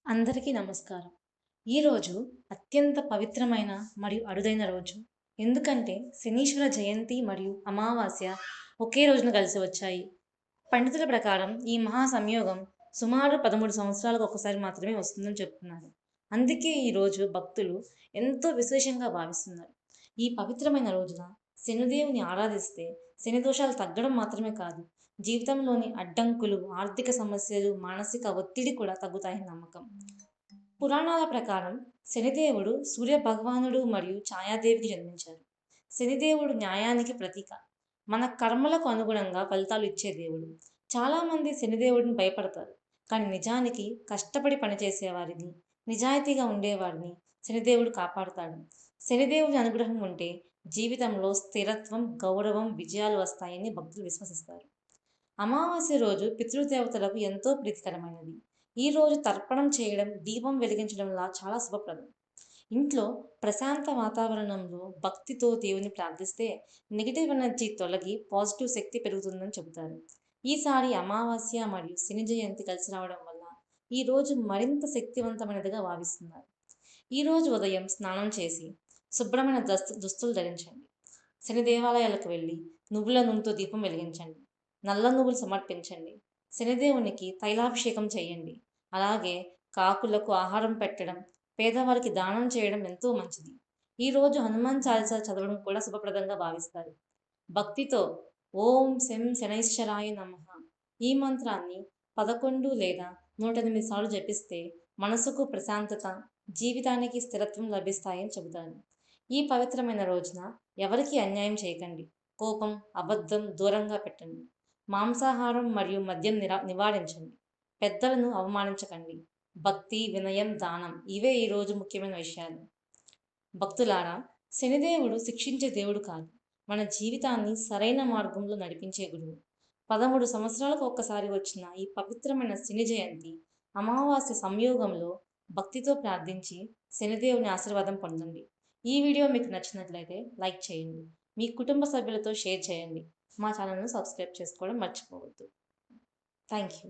అందరికీ నమస్కారం. ఈరోజు అత్యంత పవిత్రమైన మరియు అరుదైన రోజు. ఎందుకంటే శనీశ్వర జయంతి మరియు అమావాస్య ఒకే రోజున కలిసి వచ్చాయి. పండితుల ప్రకారం ఈ మహా సంయోగం సుమారు 13 సంవత్సరాలకు ఒకసారి మాత్రమే వస్తుందని చెప్తున్నారు. అందుకే ఈ రోజు భక్తులు ఎంతో విశేషంగా భావిస్తున్నారు. ఈ పవిత్రమైన రోజున శనిదేవుని ఆరాధిస్తే శని దోషాలు తగ్గడం మాత్రమే కాదు, జీవితంలోని అడ్డంకులు, ఆర్థిక సమస్యలు, మానసిక ఒత్తిడి కూడా తగ్గుతాయని నమ్మకం. పురాణాల ప్రకారం శనిదేవుడు సూర్య భగవానుడు మరియు ఛాయాదేవికి జన్మించారు. శనిదేవుడు న్యాయానికి ప్రతీక. మన కర్మలకు అనుగుణంగా ఫలితాలు ఇచ్చే దేవుడు. చాలామంది శనిదేవుడిని భయపడతారు. కానీ నిజానికి కష్టపడి పనిచేసేవారిని, నిజాయితీగా ఉండేవారిని శనిదేవుడు కాపాడుతాడు. శనిదేవుడి అనుగ్రహం ఉంటే జీవితంలో స్థిరత్వం, గౌరవం, విజయాలు వస్తాయని భక్తులు విశ్వసిస్తారు. అమావాస్య రోజు పితృదేవతలకు ఎంతో ప్రీతికరమైనది. ఈ రోజు తర్పణం చేయడం, దీపం వెలిగించడంలా చాలా శుభప్రదం. ఇంట్లో ప్రశాంత వాతావరణంలో భక్తితో దేవుని ప్రార్థిస్తే నెగిటివ్ ఎనర్జీ తొలగి పాజిటివ్ శక్తి పెరుగుతుందని చెబుతారు. ఈసారి అమావాస్య మరియు శని జయంతి కలిసి రావడం వల్ల ఈ రోజు మరింత శక్తివంతమైనదిగా భావిస్తున్నారు. ఈ రోజు ఉదయం స్నానం చేసి శుభ్రమైన దుస్తులు ధరించండి. శని దేవాలయాలకు వెళ్ళి నువ్వుల నూనెతో దీపం వెలిగించండి. నల్ల నువ్వులు సమర్పించండి. శనిదేవునికి తైలాభిషేకం చేయండి. అలాగే కాకులకు ఆహారం పెట్టడం, పేదవారికి దానం చేయడం ఎంతో మంచిది. ఈరోజు హనుమాన్ చాలీసా చదవడం కూడా శుభప్రదంగా భావిస్తారు. భక్తితో ఓం శం శనైశ్చరాయ నమః ఈ మంత్రాన్ని 11 లేదా 108 సార్లు జపిస్తే మనసుకు ప్రశాంతత, జీవితానికి స్థిరత్వం లభిస్తాయని చెబుతారు. ఈ పవిత్రమైన రోజున ఎవరికీ అన్యాయం చేయకండి. కోపం, అబద్ధం దూరంగా పెట్టండి. మాంసాహారం మరియు మద్యం నివారించండి. పెద్దలను అవమానించకండి. భక్తి, వినయం, దానం ఇవే ఈరోజు ముఖ్యమైన విషయాలు. భక్తులారా, శనిదేవుడు శిక్షించే దేవుడు కాదు, మన జీవితాన్ని సరైన మార్గంలో నడిపించే గురువు. 13 సంవత్సరాలకు ఒక్కసారి వచ్చిన ఈ పవిత్రమైన శని జయంతి అమావాస్య సంయోగంలో భక్తితో ప్రార్థించి శనిదేవుని ఆశీర్వాదం పొందండి. ఈ వీడియో మీకు నచ్చినట్లయితే లైక్ చేయండి. మీ కుటుంబ సభ్యులతో షేర్ చేయండి. మా ఛానల్ను సబ్స్క్రైబ్ చేసుకోవడం మర్చిపోవద్దు. Thank you.